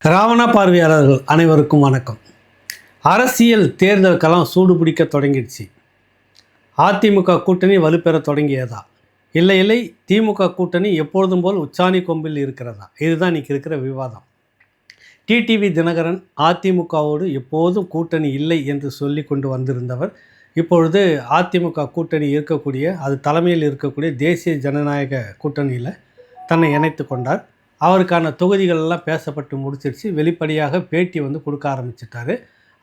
ராவணா பார்வையாளர்கள் அனைவருக்கும் வணக்கம். அரசியல் தேர்தலுக்கெல்லாம் சூடு பிடிக்க தொடங்கிடுச்சு. அதிமுக கூட்டணி வலுப்பெற தொடங்கியதா, இல்லை திமுக கூட்டணி எப்பொழுதும் போல் உச்சாணி கொம்பில் இருக்கிறதா? இதுதான் இன்றைக்கி இருக்கிற விவாதம். டிடிவி தினகரன் அதிமுகவோடு எப்போதும் கூட்டணி இல்லை என்று சொல்லி கொண்டு வந்திருந்தவர் இப்பொழுது அதிமுக கூட்டணி இருக்கக்கூடிய, அது தலைமையில் இருக்கக்கூடிய தேசிய ஜனநாயக கூட்டணியில் தன்னை இணைத்து கொண்டார். அவருக்கான தொகுதிகளெல்லாம் பேசப்பட்டு முடிச்சிருச்சு. வெளிப்படையாக பேட்டி கொடுக்க ஆரம்பிச்சிட்டாரு.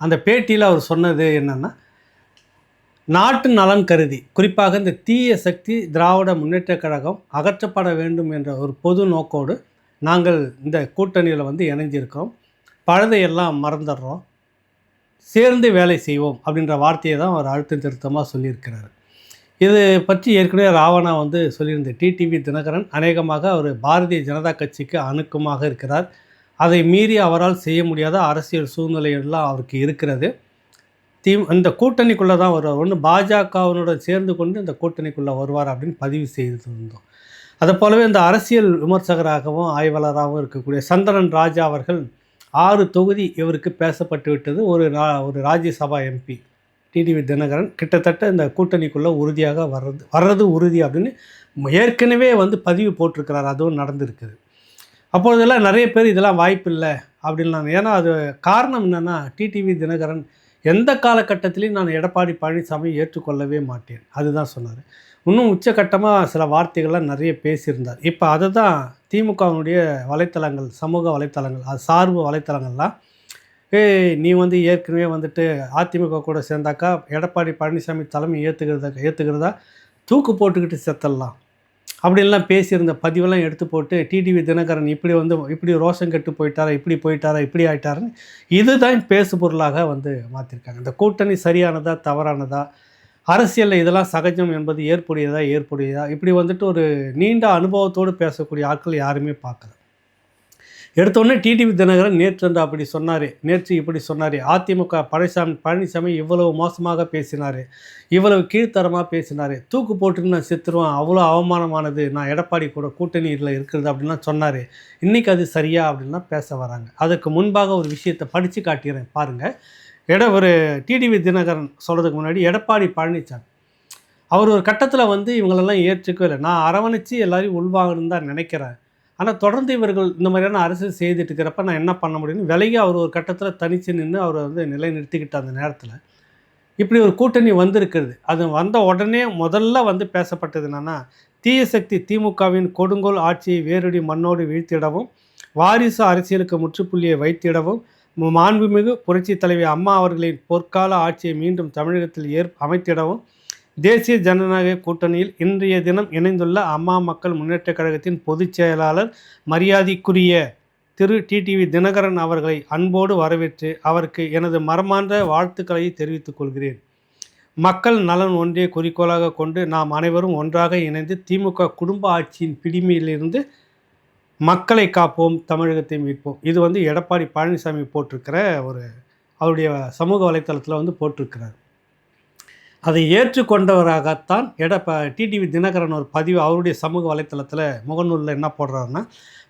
அந்த பேட்டியில் அவர் சொன்னது என்னென்னா, நாட்டு நலன் கருதி, குறிப்பாக இந்த தீய சக்தி திராவிட முன்னேற்றக் கழகம் அகற்றப்பட வேண்டும் என்ற ஒரு பொது நோக்கோடு நாங்கள் இந்த கூட்டணியில் இணைஞ்சிருக்கோம். பழுதையெல்லாம் மறந்துடுறோம், சேர்ந்து வேலை செய்வோம் அப்படின்ற வார்த்தையை தான் அவர் அழுத்தம் திருத்தமாக சொல்லியிருக்கிறார். இது பற்றி ஏற்கனவே ராவணா சொல்லியிருந்த டிடிவி தினகரன் அநேகமாக அவர் பாரதிய ஜனதா கட்சிக்கு அணுக்கமாக இருக்கிறார். அதை மீறி அவரால் செய்ய முடியாத அரசியல் சூழ்நிலையெல்லாம் அவருக்கு இருக்கிறது. இந்த கூட்டணிக்குள்ளே தான் வருவார். ஒன்று பாஜகவினுடன் சேர்ந்து கொண்டு இந்த கூட்டணிக்குள்ளே வருவார் அப்படின்னு பதிவு செய்திருந்தோம். அதை போலவே இந்த அரசியல் விமர்சகராகவும் ஆய்வாளராகவும் இருக்கக்கூடிய சந்திரன் ராஜா அவர்கள் 6 தொகுதி இவருக்கு பேசப்பட்டு விட்டது. ஒரு ராஜ்யசபா எம்பி டிடிவி தினகரன் கிட்டத்தட்ட இந்த கூட்டணிக்குள்ளே உறுதியாக வர்றது உறுதி அப்படின்னு ஏற்கனவே பதிவு போட்டிருக்கிறார். அதுவும் நடந்திருக்குது. அப்பொழுதெல்லாம் நிறைய பேர் இதெல்லாம் வாய்ப்பு இல்லை அப்படின்லாம். ஏன்னா அது காரணம் என்னென்னா, டிடிவி தினகரன் எந்த காலகட்டத்திலையும் நான் எடப்பாடி பழனிசாமி ஏற்றுக்கொள்ளவே மாட்டேன் அதுதான் சொன்னார். இன்னும் உச்சகட்டமாக சில வார்த்தைகள்லாம் நிறைய பேசியிருந்தார். இப்போ அதை தான் திமுகவினுடைய வலைத்தளங்கள், சமூக வலைத்தளங்கள், அது சார்பு வலைத்தளங்கள்லாம், நீ ஏற்கனவே அதிமுக கூட சேர்ந்தாக்கா எடப்பாடி பழனிசாமி தலைமை ஏற்றுக்கிறதா தூக்கு போட்டுக்கிட்டு செத்தலாம் அப்படின்லாம் பேசியிருந்த பதிவெல்லாம் எடுத்து போட்டு, டிடிவி தினகரன் இப்படி ரோஷம் கெட்டு போயிட்டாரா இப்படி ஆயிட்டாருன்னு இதுதான் பேசு பொருளாக மாற்றிருக்காங்க. இந்த கூட்டணி சரியானதா தவறானதா, அரசியலில் இதெல்லாம் சகஜம் என்பது ஏற்புடையதா இப்படி ஒரு நீண்ட அனுபவத்தோடு பேசக்கூடிய ஆட்கள் யாருமே பார்க்கல. எடுத்தோடனே டிடிவி தினகரன் நேற்று இப்படி சொன்னார், அதிமுக பழனிசாமி இவ்வளவு மோசமாக பேசினார், இவ்வளவு கீழ்த்தரமாக பேசினார், தூக்கு போட்டுன்னு நான் செத்துருவேன், அவ்வளோ அவமானமானது, நான் எடப்பாடி கூட கூட்டணியில் இருக்கிறது அப்படின்லாம் சொன்னார். இன்றைக்கி அது சரியா அப்படின்லாம் பேச வராங்க. அதுக்கு முன்பாக ஒரு விஷயத்தை படித்து காட்டுகிறேன் பாருங்கள். ஒரு டிடிவி தினகரன் சொல்கிறதுக்கு முன்னாடி எடப்பாடி பழனிசாமி அவர் ஒரு கட்டத்தில் இவங்களெல்லாம் ஏற்றுக்கவே இல்லை. நான் அரவணைச்சு எல்லாரையும் உள்வாங்கன்னு தான் நினைக்கிறேன், ஆனால் தொடர்ந்து இவர்கள் இந்த மாதிரியான அரசியல் செய்துட்டு இருக்கிறப்ப நான் என்ன பண்ண முடியும்னு விலகி அவர் ஒரு கட்டத்தில் தனித்து நின்று அவர் நிலைநிறுத்திக்கிட்ட அந்த நேரத்தில் இப்படி ஒரு கூட்டணி வந்திருக்கிறது. அது வந்த உடனே முதல்ல பேசப்பட்டது என்னென்னா, தீய சக்தி திமுகவின் கொடுங்கோல் ஆட்சியை வேரடி மண்ணோடு வீழ்த்திடவும், வாரிசு அரசியலுக்கு முற்றுப்புள்ளியை வைத்திடவும், மாண்புமிகு புரட்சி தலைவி அம்மா அவர்களின் பொற்கால ஆட்சியை மீண்டும் தமிழகத்தில் அமைத்திடவும் தேசிய ஜனநாயக கூட்டணியில் இன்றைய தினம் இணைந்துள்ள அம்மா மக்கள் முன்னேற்றக் கழகத்தின் பொதுச் செயலாளர் மரியாதைக்குரிய திரு டிடிவி தினகரன் அவர்களை அன்போடு வரவேற்று அவருக்கு எனது மனமார்ந்த வாழ்த்துக்களை தெரிவித்துக் கொள்கிறேன். மக்கள் நலன் ஒன்றே குறிக்கோளாக கொண்டு நாம் அனைவரும் ஒன்றாக இணைந்து திமுக குடும்ப ஆட்சியின் பிடிமையிலிருந்து மக்களை காப்போம், தமிழகத்தை மீட்போம். இது எடப்பாடி பழனிசாமி போட்டிருக்கிற அவருடைய சமூக வலைத்தளத்தில் போட்டிருக்கிறார். அதை ஏற்றுக்கொண்டவராகத்தான் டிடிவி தினகரன் ஒரு பதிவு அவருடைய சமூக வலைத்தளத்தில் முகநூலில் என்ன போடுறாருன்னா,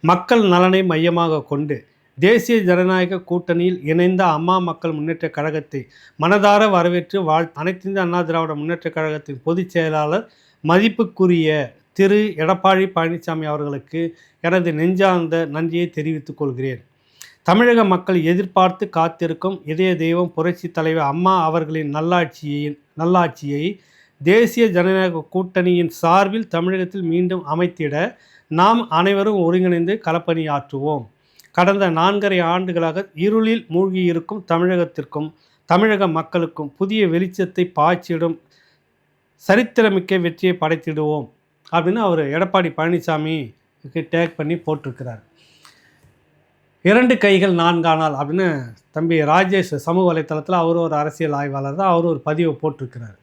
மக்கள் நலனை மையமாக கொண்டு தேசிய ஜனநாயக கூட்டணியில் இணைந்த அம்மா மக்கள் முன்னேற்ற கழகத்தை மனதார வரவேற்று அனைத்து இந்திய அண்ணா திராவிட முன்னேற்ற கழகத்தின் பொதுச் செயலாளர் மதிப்புக்குரிய திரு எடப்பாடி பழனிசாமி அவர்களுக்கு எனது நெஞ்சார்ந்த நன்றியை தெரிவித்துக் கொள்கிறேன். தமிழக மக்கள் எதிர்பார்த்து காத்திருக்கும் இதய தெய்வம் புரட்சி தலைவர் அம்மா அவர்களின் நல்லாட்சியை தேசிய ஜனநாயக கூட்டணியின் சார்பில் தமிழகத்தில் மீண்டும் அமைத்திட நாம் அனைவரும் ஒருங்கிணைந்து களப்பணியாற்றுவோம். கடந்த 4.5 ஆண்டுகளாக இருளில் மூழ்கியிருக்கும் தமிழகத்திற்கும் தமிழக மக்களுக்கும் புதிய வெளிச்சத்தை பாய்ச்சிடும் சரித்திரமிக்க வெற்றியை படைத்திடுவோம் அப்படின்னு அவர் எடப்பாடி பழனிசாமிக்கு டேக் பண்ணி போட்டிருக்கிறார். 2 கைகள் 4 ஆனால் அப்படின்னு தம்பி ராஜேஷ் சமூக வலைத்தளத்தில் அவர் ஒரு அரசியல் ஆய்வாளர் தான், அவர் ஒரு பதிவை போட்டிருக்கிறார்.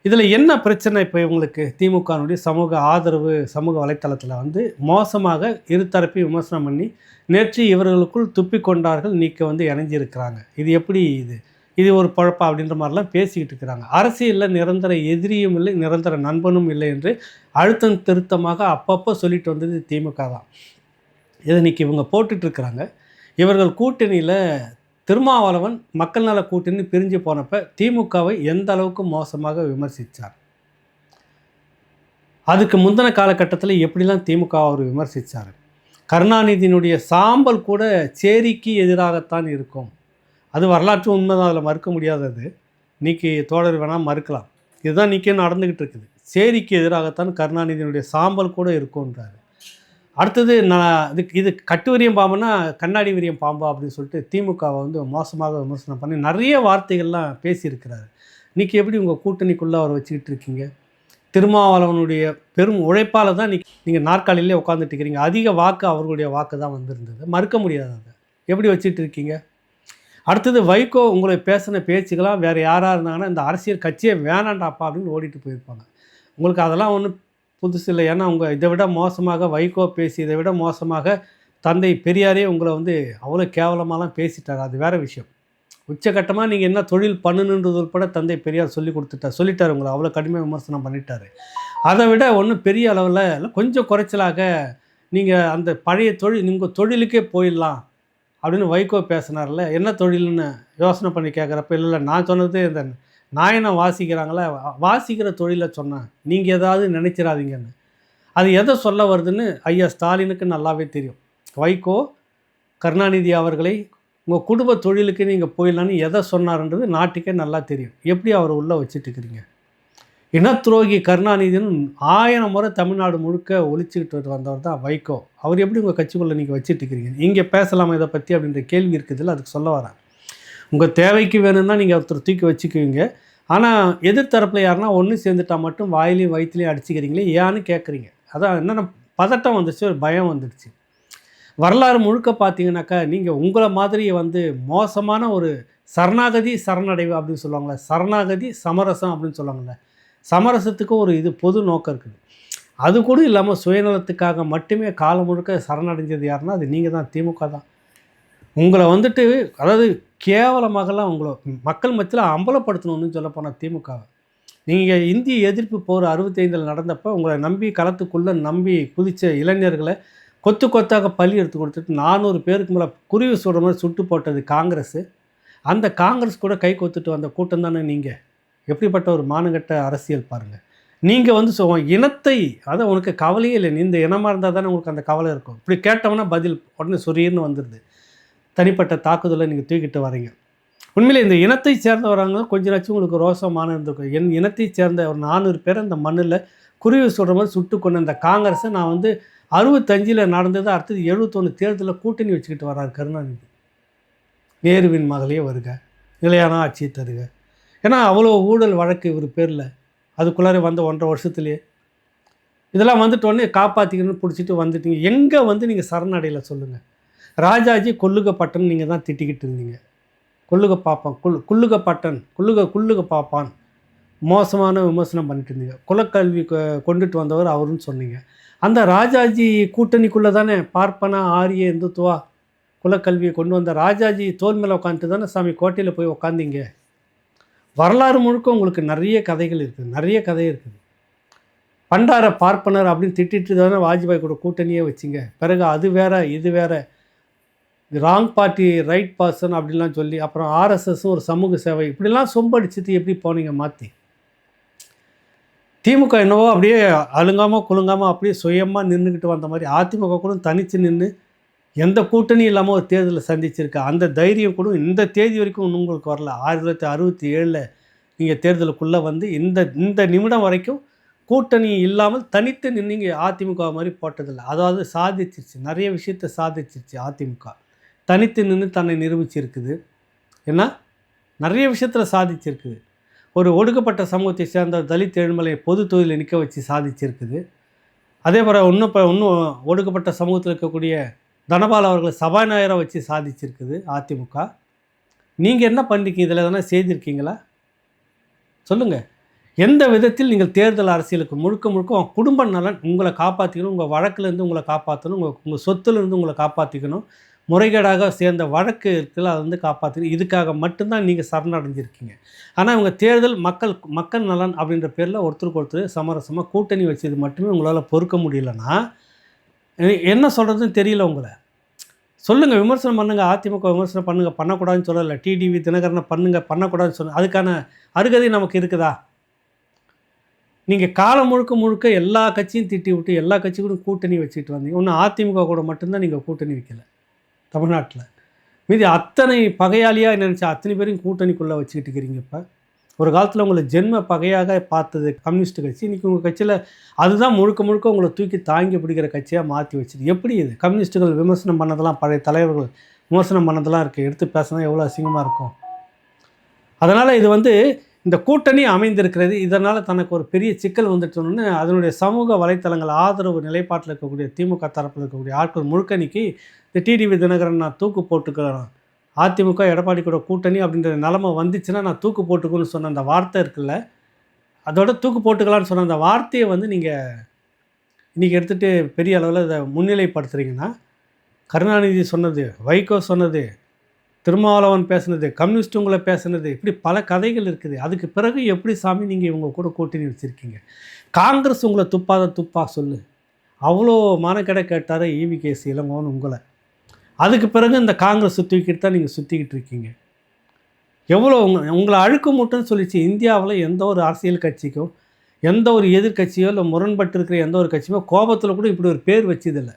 இதில் என்ன பிரச்சனை? இப்போ இவங்களுக்கு திமுகனுடைய சமூக ஆதரவு சமூக வலைத்தளத்தில் மோசமாக இருதரப்பையும் விமர்சனம் பண்ணி நேற்று இவர்களுக்குள் துப்பி கொண்டார்கள், நீக்க இணைஞ்சிருக்கிறாங்க. இது எப்படி இது ஒரு பழப்பா அப்படின்ற மாதிரிலாம் பேசிக்கிட்டு இருக்கிறாங்க. அரசியலில் நிரந்தர எதிரியும் இல்லை, நிரந்தர நண்பனும் இல்லை என்று அழுத்தம் திருத்தமாக அப்பப்போ சொல்லிட்டு வந்தது திமுக தான். இதை இன்றைக்கி இவங்க போட்டுட்ருக்குறாங்க. இவர்கள் கூட்டணியில் திருமாவளவன் மக்கள் நல கூட்டணி பிரிஞ்சு போனப்போ திமுகவை எந்த அளவுக்கு மோசமாக விமர்சித்தார், அதுக்கு முந்தின காலகட்டத்தில் எப்படிலாம் திமுக அவர் விமர்சித்தார். கருணாநிதியினுடைய சாம்பல் கூட சேரிக்கு எதிராகத்தான் இருக்கும். அது வரலாற்று உண்மைதான், அதில் மறுக்க முடியாதது. நீக்கி தோழர் வேணால் மறுக்கலாம். இதுதான் நீக்கே நடந்துக்கிட்டு இருக்குது. சேரிக்கு எதிராகத்தான் கருணாநிதியினுடைய சாம்பல் கூட இருக்கும்ன்றாரு. அடுத்தது இது கட்டுவரியம் பாம்புனா கண்ணாடி விரியம் பாம்பா அப்படின்னு சொல்லிட்டு திமுகவை மோசமாக விமர்சனம் பண்ணி நிறைய வார்த்தைகள்லாம் பேசியிருக்கிறாரு. இன்றைக்கி எப்படி உங்கள் கூட்டணிக்குள்ளே அவர் வச்சுக்கிட்டு இருக்கீங்க? திருமாவளவனுடைய பெரும் உழைப்பால் தான் நீங்கள் நாற்காலியிலே உட்காந்துட்டு இருக்கிறீங்க. அதிக வாக்கு அவர்களுடைய வாக்கு தான் வந்திருந்தது, மறுக்க முடியாது. அதை எப்படி வச்சுட்டு இருக்கீங்க? அடுத்தது வைகோ உங்களை பேசின பேச்சுக்கெல்லாம் வேறு யாராக இருந்தாங்கன்னா இந்த அரசியல் கட்சியே வேணாண்டாப்பா அப்படின்னு ஓடிட்டு போயிருப்பாங்க. உங்களுக்கு அதெல்லாம் ஒன்றும் புதுசு இல்லை. ஏன்னா இதை விட மோசமாக வைகோ பேசி, இதை விட மோசமாக தந்தை பெரியாரே உங்களை அவ்வளோ கேவலமாலாம் பேசிட்டார். அது வேறு விஷயம். உச்சகட்டமாக நீங்கள் என்ன தொழில் பண்ணணுன்றது உட்பட தந்தை பெரியார் சொல்லிட்டார் உங்களை அவ்வளோ கடுமையாக விமர்சனம் பண்ணிட்டார். அதை விட ஒன்றும் பெரிய அளவில் கொஞ்சம் குறைச்சலாக நீங்கள் அந்த பழைய தொழில் உங்கள் தொழிலுக்கே போயிடலாம் அப்படின்னு வைகோ பேசினார்ல. என்ன தொழில்னு யோசனை பண்ணி கேட்குறப்ப இல்லை நான் சொன்னது இந்த நாயனம் வாசிக்கிறாங்களே, வாசிக்கிற தொழிலை சொன்னேன், நீங்கள் ஏதாவது நினைச்சிடாதீங்கன்னு. அது எதை சொல்ல வருதுன்னு ஐயா ஸ்டாலினுக்கு நல்லாவே தெரியும். வைகோ கருணாநிதி அவர்களை உங்கள் குடும்ப தொழிலுக்கு நீங்கள் போயிடலான்னு எதை சொன்னார்ன்றது நாட்டுக்கே நல்லா தெரியும். எப்படி அவர் உள்ளே வச்சுட்டுருக்கிறீங்க? இனத்துரோகி கருணாநிதினு 1000 முறை தமிழ்நாடு முழுக்க ஒழிச்சுக்கிட்டு வந்தவர் தான் வைகோ. அவர் எப்படி உங்கள் கட்சிக்குள்ளே நீங்கள் வச்சுட்டுருக்கிறீங்க? இங்கே பேசலாமா இதை பற்றி அப்படின்ற கேள்வி இருக்குதுல்ல, அதுக்கு சொல்ல வரேன். உங்கள் தேவைக்கு வேணும்னா நீங்கள் ஒருத்தர் தூக்கி வச்சுக்குவீங்க. ஆனால் எதிர்த்தரப்பில் யாருன்னா ஒன்று சேர்ந்துட்டால் மட்டும் வாயிலையும் வயிற்றுலையும் அடிச்சுக்கிறீங்களே ஏன்னு கேட்குறீங்க. அதான் என்னென்ன பதட்டம் வந்துடுச்சு, ஒரு பயம் வந்துடுச்சு. வரலாறு முழுக்க பார்த்தீங்கன்னாக்கா நீங்கள் உங்களை மாதிரி மோசமான ஒரு சரணாகதி சரணடைவு அப்படின்னு சொல்லுவாங்களே, சரணாகதி சமரசம் அப்படின்னு சொல்லுவாங்கள்ல, சமரசத்துக்கு ஒரு பொது நோக்கம் இருக்குது. அது கூட இல்லாமல் சுயநலத்துக்காக மட்டுமே காலம் முழுக்க சரணடைஞ்சது யாருன்னா அது நீங்கள் தான், திமுக தான். உங்களை அதாவது கேவலமாகலாம் உங்களை மக்கள் மத்தியில் அம்பலப்படுத்தணும்னு சொல்ல போனால் திமுகவை. நீங்கள் இந்திய எதிர்ப்பு போர் 65 நடந்தப்போ உங்களை நம்பி களத்துக்குள்ளே நம்பி குதித்த இளைஞர்களை கொத்து கொத்தாக பள்ளி எடுத்து கொடுத்துட்டு 400 பேருக்கு மேலே குருவி சுடுற மாதிரி சுட்டு போட்டது காங்கிரஸ். அந்த காங்கிரஸ் கூட கை கொத்துட்டு வந்த கூட்டம் தானே நீங்கள். எப்படிப்பட்ட ஒரு மானங்கட்ட அரசியல் பாருங்கள். நீங்கள் இனத்தை அதை உனக்கு கவலையே இல்லை, நீ இந்த இனமாக இருந்தால் தானே உங்களுக்கு அந்த கவலை இருக்கும். இப்படி கேட்டவொன்னா பதில் உடனே சொரியன்னு வந்துடுது. தனிப்பட்ட தாக்குதலை நீங்கள் தூக்கிட்டு வரீங்க. உண்மையிலே இந்த இனத்தை சேர்ந்தவராங்க கொஞ்சம் நாச்சும் உங்களுக்கு ரோசமான இருந்திருக்கும். என் இனத்தை சேர்ந்த ஒரு 400 பேர் அந்த மண்ணில் குருவி சுடுற மாதிரி சுட்டு கொண்ட இந்த காங்கிரஸை நான் 65 நடந்தது, அடுத்தது 71 தேர்தலில் கூட்டணி வச்சுக்கிட்டு வர்றார் கருணாநிதி. நேருவின் மகளே வருக, நிலையான ஆட்சியை தருக. ஏன்னா அவ்வளோ ஊழல் வழக்கு இவர் பேரில் அதுக்குள்ளார வந்த 1.5 வருஷத்துலேயே இதெல்லாம் உடனே காப்பாற்றிக்கணும்னு பிடிச்சிட்டு வந்துட்டீங்க. எங்கே நீங்கள் சரணடையில் சொல்லுங்கள். ராஜாஜி கொல்லுகப்பட்டன் நீங்கள் தான் திட்டிக்கிட்டு இருந்தீங்க. கொல்லுக பாப்பான், குள்ளுகப்பட்டன், குள்ளுக பாப்பான் மோசமான விமர்சனம் பண்ணிட்டு இருந்தீங்க. குலக்கல்வி கொண்டுட்டு வந்தவர் அவருன்னு சொன்னீங்க. அந்த ராஜாஜி கூட்டணிக்குள்ளே தானே பார்ப்பனா ஆரிய இந்துத்துவா குலக்கல்வியை கொண்டு வந்த ராஜாஜி தோல் மேலே உட்காந்துட்டு தானே சாமி கோட்டையில் போய் உட்காந்திங்க. வரலாறு முழுக்க உங்களுக்கு நிறைய கதைகள் இருக்குது, நிறைய கதை இருக்குது. பண்டார பார்ப்பனர் அப்படின்னு திட்டிட்டு தானே வாஜ்பாய் கூட கூட்டணியே வச்சிங்க. பிறகு அது வேற இது வேற, ராங் பார்ட்டி ரைட் பர்சன் அப்படின்லாம் சொல்லி, அப்புறம் ஆர்எஸ்எஸும் ஒரு சமூக சேவை இப்படிலாம் சொம்படிச்சுட்டு எப்படி போனீங்க மாற்றி. திமுக என்னவோ அப்படியே அழுங்காமல் குலுங்காமல் அப்படியே சுயமாக நின்றுக்கிட்டு வந்த மாதிரி, அதிமுக கூட தனித்து நின்று எந்த கூட்டணியும் இல்லாமல் ஒரு தேர்தலை சந்திச்சிருக்கு. அந்த தைரியம் கூட இந்த தேதி வரைக்கும் இன்னும் உங்களுக்கு வரல. 1967 நீங்கள் தேர்தலுக்குள்ளே இந்த நிமிடம் வரைக்கும் கூட்டணி இல்லாமல் தனித்து நின்னீங்க. அதிமுக மாதிரி போட்டதில்லை. அதாவது சாதிச்சிருச்சு, நிறைய விஷயத்தை சாதிச்சிருச்சு அதிமுக. தனித்து நின்று தன்னை நிரூபிச்சிருக்குது. ஏன்னா நிறைய விஷயத்தில் சாதிச்சிருக்குது. ஒரு ஒடுக்கப்பட்ட சமூகத்தை சேர்ந்த தலித் எழுமலை பொது தொழிலில் நிற்க வச்சு சாதிச்சிருக்குது. அதே போல் இன்னும் ஒடுக்கப்பட்ட சமூகத்தில் இருக்கக்கூடிய தனபால் அவர்களை சபாநாயகராக வச்சு சாதிச்சிருக்குது அதிமுக. நீங்கள் என்ன பண்ணிருக்கீங்க? இதில் எதனா செய்திருக்கீங்களா சொல்லுங்கள். எந்த விதத்தில் நீங்கள் தேர்தல் அரசியலுக்கு முழுக்க குடும்ப நலன் உங்களை காப்பாற்றிக்கணும், உங்கள் வழக்கிலேருந்து உங்களை காப்பாற்றணும், உங்கள் சொத்துலேருந்து உங்களை காப்பாற்றிக்கணும், முறைகேடாக சேர்ந்த வழக்கு இருக்குல்ல அதை காப்பாற்றணும். இதுக்காக மட்டும்தான் நீங்கள் சரணடைஞ்சிருக்கீங்க. ஆனால் இவங்க தேர்தல் மக்கள் நலன் அப்படின்ற பேரில் ஒருத்தருக்கு ஒருத்தர் சமரசமாக கூட்டணி வச்சது மட்டுமே உங்களால் பொறுக்க முடியலன்னா என்ன சொல்கிறதுன்னு தெரியல உங்களை. சொல்லுங்கள், விமர்சனம் பண்ணுங்கள், அதிமுக விமர்சனம் பண்ணுங்கள், பண்ணக்கூடாதுன்னு சொல்லலை. டிடிவி தினகரனை பண்ணுங்கள், பண்ணக்கூடாதுன்னு சொல்ல அதுக்கான அருகதை நமக்கு இருக்குதா? நீங்கள் காலம் முழுக்க முழுக்க எல்லா கட்சியும் திட்டி விட்டு எல்லா கட்சிகளும் கூட்டணி வச்சுட்டு வந்தீங்க. ஒன்று அதிமுக கூட மட்டும்தான் நீங்கள் கூட்டணி வைக்கல தமிழ்நாட்டில். மீதி அத்தனை பகையாளியாக நினச்ச அத்தனை பேரையும் கூட்டணிக்குள்ளே வச்சுக்கிட்டு இருக்கிறீங்க. இப்போ ஒரு காலத்தில் உங்களை ஜென்ம பகையாக பார்த்தது கம்யூனிஸ்ட் கட்சி, இன்றைக்கி உங்கள் கட்சியில் அதுதான் முழுக்க முழுக்க உங்களை தூக்கி தாங்கி பிடிக்கிற கட்சியாக மாற்றி வச்சுது. எப்படி இது? கம்யூனிஸ்ட்டுகள் விமர்சனம் பண்ணதெல்லாம், பழைய தலைவர்கள் விமர்சனம் பண்ணதெல்லாம் இருக்குது, எடுத்து பேசினா எவ்வளோ அசிங்கமாக இருக்கும். அதனால் இது இந்த கூட்டணி அமைந்திருக்கிறது. இதனால் தனக்கு ஒரு பெரிய சிக்கல் வந்துட்டோன்னு அதனுடைய சமூக வலைத்தளங்கள் ஆதரவு நிலைப்பாட்டில் இருக்கக்கூடிய திமுக தரப்பில் இருக்கக்கூடிய ஆட்கள் முழுக்கணிக்கு இந்த டிடிவி தினகரன் நான் தூக்கு போட்டுக்கிறேன், அதிமுக எடப்பாடி கூட கூட்டணி அப்படின்ற நிலமை வந்துச்சுன்னா நான் தூக்கு போட்டுக்கணும்னு சொன்ன அந்த வார்த்தை இருக்குல்ல, அதோட தூக்கு போட்டுக்கலான்னு சொன்ன அந்த வார்த்தையை நீங்கள் இன்றைக்கி எடுத்துகிட்டு பெரிய அளவில் இதை முன்னிலைப்படுத்துகிறீங்கன்னா, கருணாநிதி சொன்னது, வைகோ சொன்னது, திருமாவளவன் பேசுனது, கம்யூனிஸ்ட்டுங்களை பேசுனது, இப்படி பல கதைகள் இருக்குது. அதுக்கு பிறகு எப்படி சாமி நீங்கள் இவங்க கூட கூட்டணி வச்சுருக்கீங்க? காங்கிரஸ் உங்களை துப்பா சொல்லு, அவ்வளோ மானக்கடை கேட்டார் ஈவிகேசி இளங்கோன்னு உங்களை. அதுக்கு பிறகு இந்த காங்கிரஸ் தூக்கிட்டு தான் நீங்கள் சுற்றிக்கிட்டு இருக்கீங்க. எவ்வளோ உங்களை அழுக்க மூட்டைன்னு சொல்லிச்சு. இந்தியாவில் எந்த ஒரு அரசியல் கட்சிக்கோ எந்த ஒரு எதிர்கட்சியோ இல்லை முரண்பட்டு இருக்கிற எந்த ஒரு கட்சியோ கோபத்தில் கூட இப்படி ஒரு பேர் வச்சதில்லை.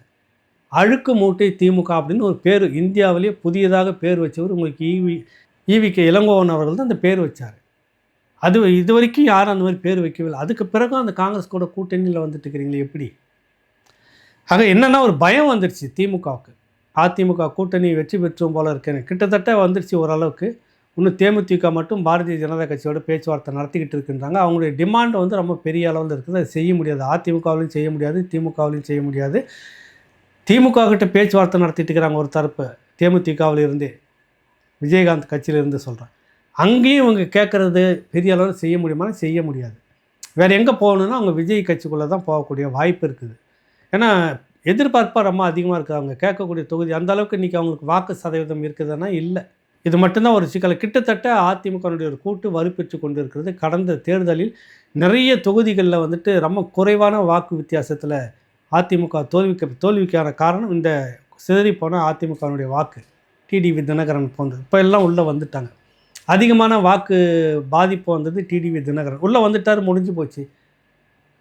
அழுக்கு மூட்டை திமுக அப்படின்னு ஒரு பேர் இந்தியாவிலேயே புதியதாக பேர் வச்சவர் உங்களுக்கு ஈவிகே இளங்கோவன் அவர்கள் தான் அந்த பேர் வச்சார். அது இது வரைக்கும் யாரும் அந்த மாதிரி பேர் வைக்கவில்லை. அதுக்கு பிறகும் அந்த காங்கிரஸ் கூட கூட்டணியில் வந்துட்டு இருக்கிறீங்களே எப்படி? ஆக என்னென்னா ஒரு பயம் வந்துடுச்சு திமுகவுக்கு. அதிமுக கூட்டணி வெற்றி பெற்றோம் போல இருக்கேன்னு கிட்டத்தட்ட வந்துடுச்சு ஓரளவுக்கு. இன்னும் தேமுதிக மட்டும் பாரதிய ஜனதா கட்சியோட பேச்சுவார்த்தை நடத்திக்கிட்டு இருக்குன்றாங்க. அவங்களுடைய டிமாண்ட் ரொம்ப பெரிய அளவில் இருக்குது. அது செய்ய முடியாது, அதிமுகவிலையும் செய்ய முடியாது, திமுகவிலையும் செய்ய முடியாது. திமுக கிட்ட பேச்சுவார்த்தை நடத்திட்டு இருக்கிறாங்க ஒரு தரப்பு, தேமுதிகவில் இருந்தே, விஜயகாந்த் கட்சியிலிருந்து சொல்கிறேன். அங்கேயும் இவங்க கேட்குறது பெரிய அளவில் செய்ய முடியுமான்னு செய்ய முடியாது. வேறு எங்கே போகணுன்னா அவங்க விஜய் கட்சிக்குள்ளே தான் போகக்கூடிய வாய்ப்பு இருக்குது. ஏன்னா எதிர்பார்ப்பாக ரொம்ப அதிகமாக இருக்குது. அவங்க கேட்கக்கூடிய தொகுதி அந்தளவுக்கு இன்றைக்கி அவங்களுக்கு வாக்கு சதவீதம் இருக்குதுன்னா இல்லை. இது மட்டும்தான் ஒரு சிக்கல். கிட்டத்தட்ட அதிமுகனுடைய ஒரு கூட்டு வலுப்பெற்று கொண்டு இருக்கிறது. கடந்த தேர்தலில் நிறைய தொகுதிகளில் ரொம்ப குறைவான வாக்கு வித்தியாசத்தில் அதிமுக தோல்விக்கான காரணம் இந்த சிதறிப்போன அதிமுகனுடைய வாக்கு. டிடிவி தினகரன் போன்று இப்போ எல்லாம் உள்ளே வந்துட்டாங்க. அதிகமான வாக்கு பாதிப்பு வந்தது டிடிவி தினகரன். உள்ளே வந்துட்டார், முடிஞ்சு போச்சு.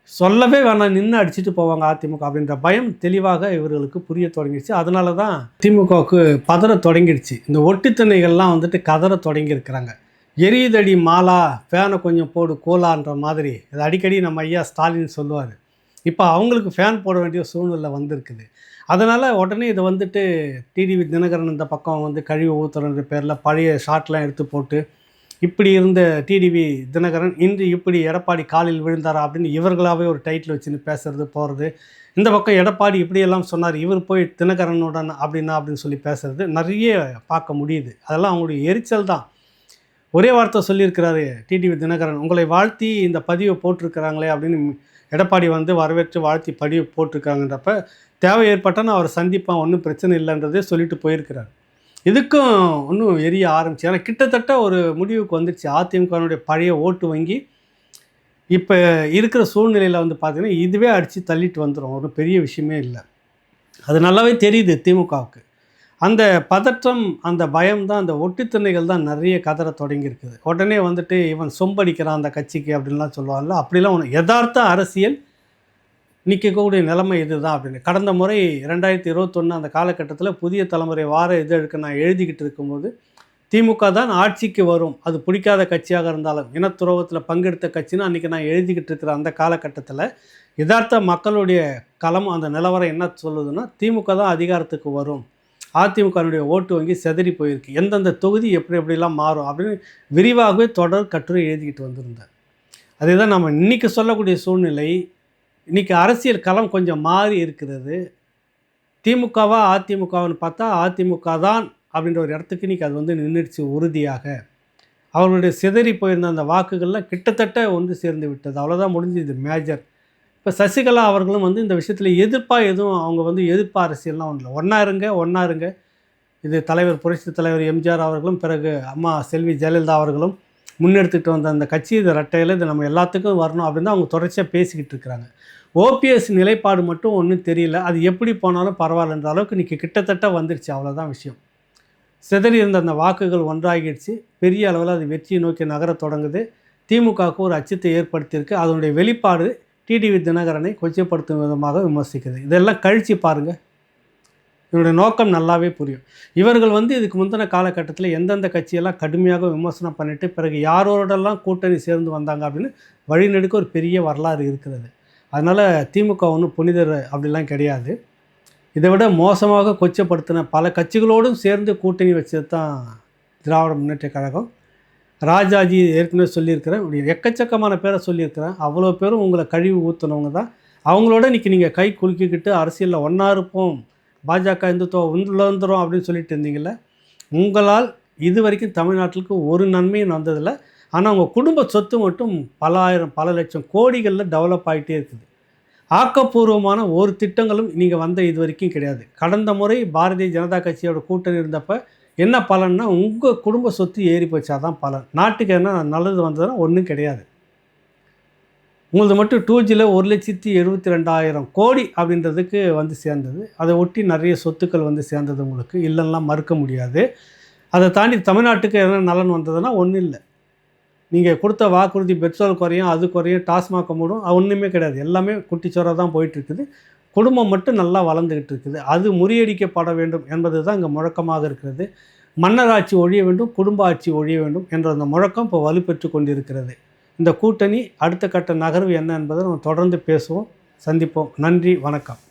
சொல்லவே வேணாம், நின்று அடிச்சுட்டு போவாங்க அதிமுக அப்படின்ற பயம் தெளிவாக இவர்களுக்கு புரிய தொடங்கிடுச்சு. அதனால தான் திமுகவுக்கு பதற தொடங்கிடுச்சு. இந்த ஒட்டுத்திணைகள்லாம் கதற தொடங்கியிருக்கிறாங்க. எரியுதடி மாலா, ஃபேனை கொஞ்சம் போடு கோலான்ற மாதிரி இது அடிக்கடி நம்ம ஐயா ஸ்டாலின் சொல்லுவார். இப்போ அவங்களுக்கு ஃபேன் போட வேண்டிய சூழ்நிலை வந்திருக்குது. அதனால் உடனே இதை டிடிவி தினகரன் இந்த பக்கம் கழிவு ஊத்துறன்ற பேரில் பழைய ஷாட்லாம் எடுத்து போட்டு, இப்படி இருந்த டிடிவி தினகரன் இன்று இப்படி எடப்பாடி காலில் விழுந்தாரா அப்படின்னு இவர்களாகவே ஒரு டைட்டில் வச்சுன்னு பேசுகிறது போகிறது. இந்த பக்கம் எடப்பாடி இப்படியெல்லாம் சொன்னார், இவர் போய் தினகரனுடன் அப்படின்னு சொல்லி பேசுகிறது நிறைய பார்க்க முடியுது. அதெல்லாம் அவங்களுடைய எரிச்சல் தான். ஒரே வார்த்தை சொல்லியிருக்கிறாரு டிடிவி தினகரன், உங்களை வாழ்த்தி இந்த பதிவை போட்டிருக்கிறாங்களே அப்படின்னு எடப்பாடி வரவேற்று வாழ்த்தி பதிவு போட்டிருக்காங்கன்றப்ப தேவை ஏற்பட்டால் அவர் சந்திப்பான், ஒன்றும் பிரச்சனை இல்லைன்றதே சொல்லிட்டு போயிருக்கிறார். இதுக்கும் இன்னும் எரிய ஆரம்பிச்சு. ஏன்னா கிட்டத்தட்ட ஒரு முடிவுக்கு வந்துடுச்சு. அதிமுகனுடைய பழைய ஓட்டு வங்கி இப்போ இருக்கிற சூழ்நிலையில் பார்த்திங்கன்னா இதுவே அடித்து தள்ளிட்டு வந்துடும். ஒரு பெரிய விஷயமே இல்லை. அது நல்லாவே தெரியுது திமுகவுக்கு. அந்த பதற்றம், அந்த பயம்தான், அந்த ஒட்டுத்திணைகள் தான் நிறைய கதற தொடங்கியிருக்குது. உடனே இவன் சொம்படிக்கிறான் அந்த கட்சிக்கு அப்படின்லாம் சொல்லுவாங்கல்ல, அப்படிலாம் ஒன்று யதார்த்த அரசியல் நிற்கக்கூடிய நிலைமை இதுதான் அப்படின்னு. கடந்த முறை 2021 அந்த காலகட்டத்தில் புதிய தலைமுறை வார இதழுக்கு நான் எழுதிக்கிட்டு இருக்கும்போது திமுக தான் ஆட்சிக்கு வரும், அது பிடிக்காத கட்சியாக இருந்தாலும், இனத்துறவத்தில் பங்கெடுத்த கட்சின்னு அன்றைக்கி நான் எழுதிக்கிட்டு இருக்கிற அந்த காலகட்டத்தில் யதார்த்த மக்களுடைய களம், அந்த நிலவரம் என்ன சொல்லுதுன்னா திமுக தான் அதிகாரத்துக்கு வரும், அதிமுகனுடைய ஓட்டு வங்கி செதறி போயிருக்கு, எந்தெந்த தொகுதி எப்படிலாம் மாறும் அப்படின்னு விரிவாகவே தொடர் கட்டுரை எழுதிக்கிட்டு வந்திருந்தேன். அதே தான் நம்ம இன்றைக்கி சொல்லக்கூடிய சூழ்நிலை. இன்றைக்கி அரசியல் களம் கொஞ்சம் மாறி இருக்கிறது. திமுகவா அதிமுகவான்னு பார்த்தா அதிமுக தான் அப்படின்ற ஒரு இடத்துக்கு இன்றைக்கி அது நின்றுடுச்சு உறுதியாக. அவர்களுடைய சிதறி போயிருந்த அந்த வாக்குகள்லாம் கிட்டத்தட்ட ஒன்று சேர்ந்து விட்டது. அவ்வளோதான் முடிஞ்சுது மேஜர். இப்போ சசிகலா அவர்களும் இந்த விஷயத்தில் எதிர்ப்பாக எதுவும் அவங்க எதிர்ப்பு அரசியல்லாம் ஒன்றும் இல்லை. ஒன்றா இருங்க. இது புரட்சி தலைவர் எம்ஜிஆர் அவர்களும் பிறகு அம்மா செல்வி ஜெயலலிதா அவர்களும் முன்னெடுத்துக்கிட்டு வந்த அந்த கட்சி, இது ரெட்டையில் இது நம்ம எல்லாத்துக்கும் வரணும் அப்படின்னு தான் அவங்க தொடர்ச்சியாக பேசிக்கிட்டு இருக்கிறாங்க. ஓபிஎஸ் நிலைப்பாடு மட்டும் ஒன்றும் தெரியல. அது எப்படி போனாலும் பரவாயில்லன்ற அளவுக்கு இன்றைக்கி கிட்டத்தட்ட வந்துடுச்சு. அவ்வளோதான் விஷயம். சிதறி இருந்த அந்த வாக்குகள் ஒன்றாகிடுச்சு. பெரிய அளவில் அது வெற்றியை நோக்கி நகரத் தொடங்குது. திமுகவுக்கு ஒரு அச்சத்தை ஏற்படுத்தியிருக்கு. அதனுடைய வெளிப்பாடு டிடிவி தினகரனை கொச்சைப்படுத்தும் விதமாக விமர்சிக்குது. இதெல்லாம் கழித்து பாருங்கள், இதனுடைய நோக்கம் நல்லாவே புரியும். இவர்கள் இதுக்கு முந்தின காலகட்டத்தில் எந்தெந்த கட்சியெல்லாம் கடுமையாக விமர்சனம் பண்ணிவிட்டு பிறகு யாரோடெல்லாம் கூட்டணி சேர்ந்து வந்தாங்க அப்படின்னு வழிநெடுக்க ஒரு பெரிய வரலாறு இருக்கிறது. அதனால் திமுக ஒன்றும் புனிதர் அப்படிலாம் கிடையாது. இதை விட மோசமாக கொச்சப்படுத்தின பல கட்சிகளோடும் சேர்ந்து கூட்டணி வச்சது தான் திராவிட முன்னேற்ற கழகம். ராஜாஜி ஏற்கனவே சொல்லியிருக்கிறேன், இப்படி எக்கச்சக்கமான பேரை சொல்லியிருக்கிறேன். அவ்வளோ பேரும் உங்களை கழிவு ஊற்றுனவங்க தான். அவங்களோட இன்றைக்கி நீங்கள் கை குலுக்கிக்கிட்டு அரசியலில் ஒன்றா இருப்போம், பாஜக இந்துத்துவம் வந்துடும் அப்படின்னு சொல்லிட்டு இருந்தீங்கள, உங்களால் இது வரைக்கும் தமிழ்நாட்டிற்கு ஒரு நன்மையும் வந்ததில்லை. ஆனால் உங்கள் குடும்ப சொத்து மட்டும் பல ஆயிரம் பல லட்சம் கோடிகளில் டெவலப் ஆகிட்டே இருக்குது. ஆக்கப்பூர்வமான ஒரு திட்டங்களும் நீங்கள் வந்த இது வரைக்கும் கிடையாது. கடந்த முறை பாரதிய ஜனதா கட்சியோட கூட்டணி இருந்தப்போ என்ன பலன்னா, உங்கள் குடும்ப சொத்து ஏறி போச்சாதான் பலன். நாட்டுக்கு என்ன நல்லது வந்ததுன்னா ஒன்றும் கிடையாது. உங்களது மட்டும் 2Gயில் 1,72,000 கோடி அப்படின்றதுக்கு சேர்ந்தது. அதை ஒட்டி நிறைய சொத்துக்கள் சேர்ந்தது உங்களுக்கு, இல்லைன்னா மறுக்க முடியாது. அதை தாண்டி தமிழ்நாட்டுக்கு என்ன நலன் வந்ததுன்னா ஒன்றும் இல்லை. நீங்கள் கொடுத்த வாக்குறுதி பெட்ரோல் குறையும், அது குறையும், டாஸ்மாக் மூடும், ஒன்றுமே கிடையாது. எல்லாமே குட்டிச்சோராக தான் போயிட்டுருக்குது. குடும்பம் மட்டும் நல்லா வளர்ந்துக்கிட்டு இருக்குது. அது முறியடிக்கப்பட வேண்டும் என்பது தான் இங்கே முழக்கமாக இருக்கிறது. மன்னர் ஆட்சி ஒழிய வேண்டும், குடும்ப ஆட்சி ஒழிய வேண்டும் என்ற அந்த முழக்கம் இப்போ வலுப்பெற்று கொண்டிருக்கிறது. இந்த கூட்டணி அடுத்த கட்ட நகர்வு என்ன என்பதை நம்ம தொடர்ந்து பேசுவோம், சந்திப்போம். நன்றி, வணக்கம்.